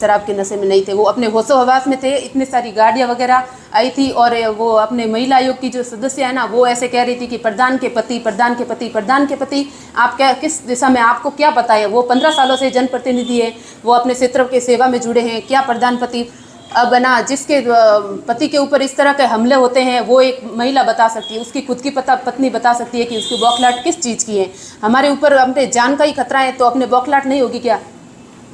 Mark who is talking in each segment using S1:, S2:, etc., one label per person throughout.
S1: शराब के नशे में नहीं थे, वो अपने होशो हवास में थे। इतनी सारी गाड़ियाँ वगैरह आई थी और वो अपने महिला आयोग की जो सदस्य है ना, वो ऐसे कह रही थी कि प्रधान के पति, प्रधान के पति, प्रधान के पति। आप क्या, किस दिशा में, आपको क्या पता है? वो 15 सालों से जनप्रतिनिधि है, वो अपने क्षेत्र के सेवा में जुड़े हैं, क्या प्रधानपति? अब ना, जिसके पति के ऊपर इस तरह के हमले होते हैं वो एक महिला बता सकती है, उसकी खुद की पत्नी बता सकती है कि उसकी बौखलाहट किस चीज़ की है। हमारे ऊपर अपने जान का ही खतरा है तो अपने बौखलाहट नहीं होगी क्या?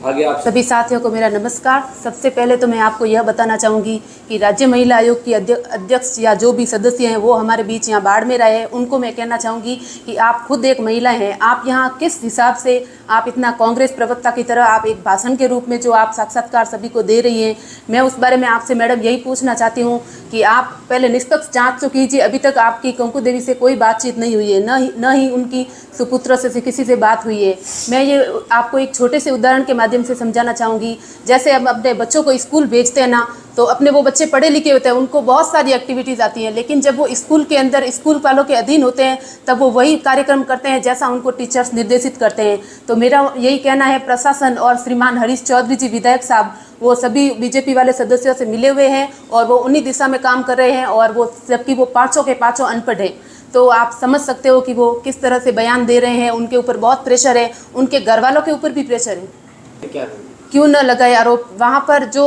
S2: आगे आप
S1: सभी साथियों को मेरा नमस्कार। सबसे पहले तो मैं आपको यह बताना चाहूँगी कि राज्य महिला आयोग की अध्यक्ष या जो भी सदस्य हैं वो हमारे बीच यहाँ बाड़मेर आए हैं, उनको मैं कहना चाहूँगी कि आप खुद एक महिला हैं, आप यहाँ किस हिसाब से आप इतना कांग्रेस प्रवक्ता की तरह आप एक भाषण के रूप में जो आप साक्षात्कार सभी को दे रही हैं, मैं उस बारे में आपसे मैडम यही पूछना चाहती हूँ कि आप पहले निष्पक्ष जाँच तो कीजिए। अभी तक आपकी कंकु देवी से कोई बातचीत नहीं हुई है, न ही उनकी सुपुत्र से किसी से बात हुई है। मैं ये आपको एक छोटे से उदाहरण के माध्यम से समझाना चाहूँगी। जैसे हम अपने बच्चों को स्कूल भेजते हैं ना, तो अपने वो बच्चे पढ़े लिखे होते हैं, उनको बहुत सारी एक्टिविटीज़ आती हैं, लेकिन जब वो स्कूल के अंदर स्कूल वालों के अधीन होते हैं तब वो वही कार्यक्रम करते हैं जैसा उनको टीचर्स निर्देशित करते हैं। तो मेरा यही कहना है, प्रशासन और श्रीमान हरीश चौधरी जी विधायक साहब, वो सभी बीजेपी वाले सदस्यों से मिले हुए हैं और वो उन्हीं दिशा में काम कर रहे हैं, और वो जबकि वो पाँचों के पाँचों अनपढ़ हैं। तो आप समझ सकते हो कि वो किस तरह से बयान दे रहे हैं। उनके ऊपर बहुत प्रेशर है, उनके घर वालों के ऊपर भी प्रेशर है।
S2: क्या
S1: क्यों न लगाए आरोप? वहाँ पर जो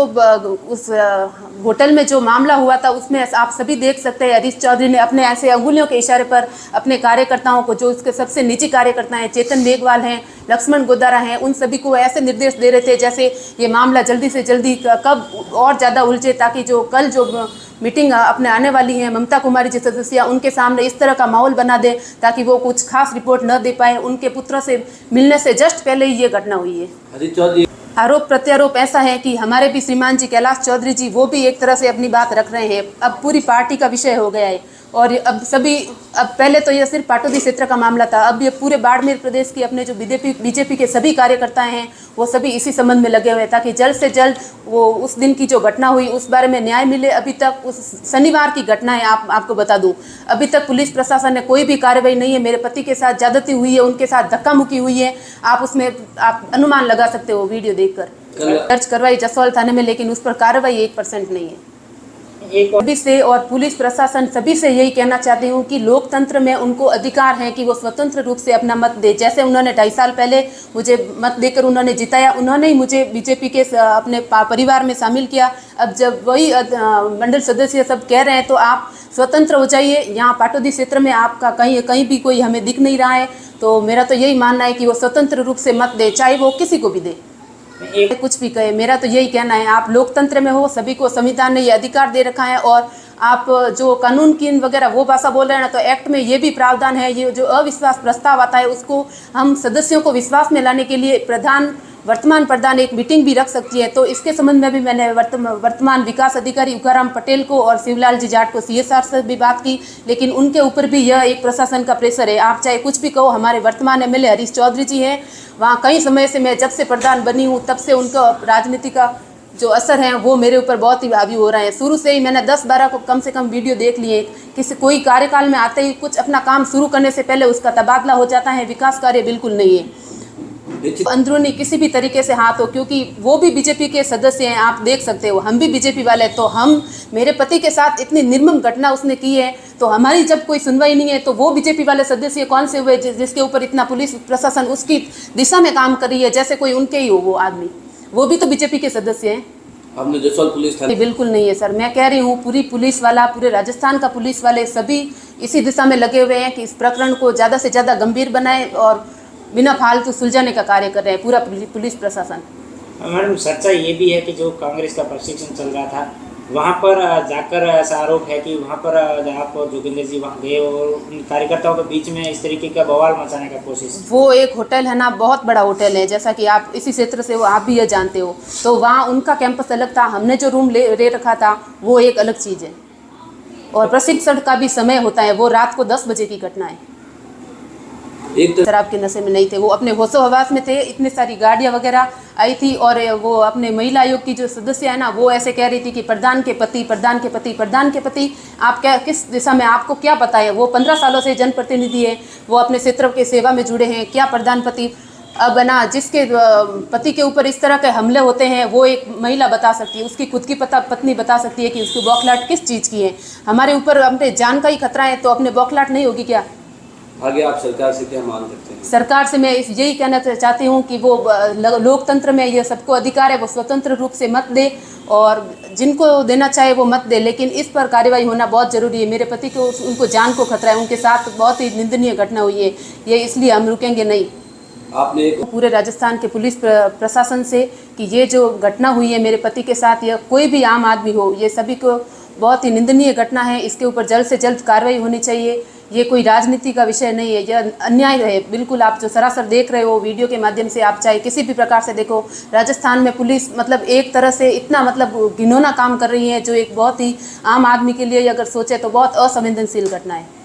S1: उस होटल में जो मामला हुआ था उसमें आप सभी देख सकते हैं, हरीश चौधरी ने अपने ऐसे अंगुलियों के इशारे पर अपने कार्यकर्ताओं को, जो उसके सबसे निजी कार्यकर्ता हैं, चेतन मेघवाल हैं, लक्ष्मण गोदारा हैं, उन सभी को ऐसे निर्देश दे रहे थे जैसे ये मामला जल्दी से जल्दी कब और ज़्यादा उलझे, ताकि जो कल जो मीटिंग अपने आने वाली है ममता कुमारी जी सदस्य, उनके सामने इस तरह का माहौल बना दे ताकि वो कुछ खास रिपोर्ट न दे पाए। उनके पुत्र से मिलने से जस्ट पहले ही ये घटना हुई है।
S2: हरीश चौधरी
S1: आरोप प्रत्यारोप ऐसा है कि हमारे भी श्रीमान जी कैलाश चौधरी जी, वो भी एक तरह से अपनी बात रख रहे हैं। अब पूरी पार्टी का विषय हो गया है और अब पहले तो यह सिर्फ पाटौदी क्षेत्र का मामला था, अब ये पूरे बाड़मेर प्रदेश की अपने जो बीजेपी के सभी कार्यकर्ता हैं वो सभी इसी संबंध में लगे हुए हैं, ताकि जल्द से जल्द वो उस दिन की जो घटना हुई उस बारे में न्याय मिले। अभी तक उस शनिवार की घटना है, आपको बता दूं, अभी तक पुलिस प्रशासन ने कोई भी कार्रवाई नहीं है। मेरे पति के साथ ज्यादती हुई है, उनके साथ धक्का मुक्की हुई है, आप उसमें आप अनुमान लगा सकते हो वीडियो देखकर। दर्ज करवाई जसवाल थाने में, लेकिन उस पर कार्रवाई 1% नहीं है। सभी से और पुलिस प्रशासन सभी से यही कहना चाहती हूँ कि लोकतंत्र में उनको अधिकार है कि वो स्वतंत्र रूप से अपना मत दे। जैसे उन्होंने 2.5 साल पहले मुझे मत देकर उन्होंने जिताया, उन्होंने ही मुझे बीजेपी के अपने परिवार में शामिल किया। अब जब वही मंडल सदस्य सब कह रहे हैं तो आप स्वतंत्र हो जाइए। यहाँ पाटौदी क्षेत्र में आपका कहीं भी कोई हमें दिख नहीं रहा है, तो मेरा तो यही मानना है कि वो स्वतंत्र रूप से मत दे, चाहे वो किसी को भी दे, कुछ भी कहे। मेरा तो यही कहना है, आप लोकतंत्र में हो, सभी को संविधान ने ये अधिकार दे रखा है। और आप जो कानून की वगैरह वो भाषा बोल रहे हैं ना, तो एक्ट में ये भी प्रावधान है, ये जो अविश्वास प्रस्ताव आता है उसको हम सदस्यों को विश्वास में लाने के लिए वर्तमान प्रधान एक मीटिंग भी रख सकती है। तो इसके संबंध में भी मैंने वर्तमान विकास अधिकारी उकाराम पटेल को और शिवलाल जी जाट को CSR से भी बात की, लेकिन उनके ऊपर भी यह एक प्रशासन का प्रेशर है। आप चाहे कुछ भी कहो, हमारे वर्तमान MLA हरीश चौधरी जी हैं, वहाँ कई समय से, मैं जब से प्रधान बनी हूँ तब से उनका राजनीति का जो असर है वो मेरे ऊपर बहुत ही हावी हो रहा है। शुरू से ही मैंने 10-12 को कम से कम वीडियो देख लिए। कोई कार्यकाल में आते ही कुछ अपना काम शुरू करने से पहले उसका तबादला हो जाता है, विकास कार्य बिल्कुल नहीं है। अंदरूनी किसी भी तरीके से हाथ हो, क्योंकि वो भी बीजेपी के सदस्य हैं, आप देख सकते हो, हम भी बीजेपी वाले हैं। तो हम, मेरे पति के साथ इतनी निर्मम घटना उसने की है, तो हमारी जब कोई सुनवाई नहीं है तो वो बीजेपी वाले सदस्य कौन से हुए जिसके ऊपर इतना पुलिस प्रशासन उसकी दिशा में काम कर रही है, जैसे कोई उनके ही हो वो आदमी, वो भी तो बीजेपी के सदस्य हैं।
S2: हमने जसवाल पुलिस थाने
S1: बिल्कुल नहीं है सर, मैं कह रही हूँ पूरी पुलिस वाला, पूरे राजस्थान का पुलिस वाले सभी इसी दिशा में लगे हुए हैं कि इस प्रकरण को ज़्यादा से ज़्यादा गंभीर बनाए और बिना फालतू सुलझाने का कार्य कर रहे हैं पूरा पुलिस प्रशासन।
S3: मैडम, सच्चाई ये भी है कि जो कांग्रेस का प्रशिक्षण चल रहा था वहाँ पर जाकर ऐसा आरोप है कि वहाँ पर आप जोगिंदर जी वहाँ गए और उन कार्यकर्ताओं के बीच में इस तरीके का बवाल मचाने का कोशिश।
S1: वो एक होटल है ना, बहुत बड़ा होटल है, जैसा कि आप इसी क्षेत्र से हो, आप भी ये जानते हो। तो वहाँ उनका कैंपस अलग था, हमने जो रूम ले रखा था वो एक अलग चीज़ है। और प्रशिक्षण का भी समय होता है, वो रात को 10 बजे की घटना है। शराब के नशे में नहीं थे, वो अपने होशो हवास में थे। इतनी सारी गाड़ियाँ वगैरह आई थी और वो अपने महिला आयोग की जो सदस्य है ना, वो ऐसे कह रही थी कि प्रधान के पति, प्रधान के पति, प्रधान के पति। आप क्या, किस दिशा में, आपको क्या पता है? वो 15 सालों से जनप्रतिनिधि है, वो अपने क्षेत्र के सेवा में जुड़े हैं, क्या प्रधानपति? अब ना जिसके पति के ऊपर इस तरह के हमले होते हैं वो एक महिला बता सकती है, उसकी खुद की पत्नी बता सकती है कि उसकी बौखलाहट किस चीज़ की है। हमारे ऊपर अपने जान का ही खतरा है तो अपने बौखलाहट नहीं होगी क्या?
S2: आगे आप सरकार से क्या मांग करते हैं?
S1: सरकार से मैं यही कहना चाहती हूँ कि वो लोकतंत्र में ये सबको अधिकार है, वो स्वतंत्र रूप से मत दे और जिनको देना चाहे वो मत दे, लेकिन इस पर कार्रवाई होना बहुत ज़रूरी है। मेरे पति को उनको जान को खतरा है, उनके साथ बहुत ही निंदनीय घटना हुई है, ये इसलिए हम रुकेंगे नहीं।
S2: आपने एक
S1: पूरे राजस्थान के पुलिस प्रशासन से कि ये जो घटना हुई है मेरे पति के साथ या कोई भी आम आदमी हो, ये सभी को बहुत ही निंदनीय घटना है, इसके ऊपर जल्द से जल्द कार्रवाई होनी चाहिए। ये कोई राजनीति का विषय नहीं है, यह अन्याय है बिल्कुल। आप जो सरासर देख रहे हो वीडियो के माध्यम से, आप चाहे किसी भी प्रकार से देखो, राजस्थान में पुलिस मतलब एक तरह से इतना मतलब घिनौना काम कर रही है जो एक बहुत ही आम आदमी के लिए अगर सोचे तो बहुत असंवेदनशील घटना है।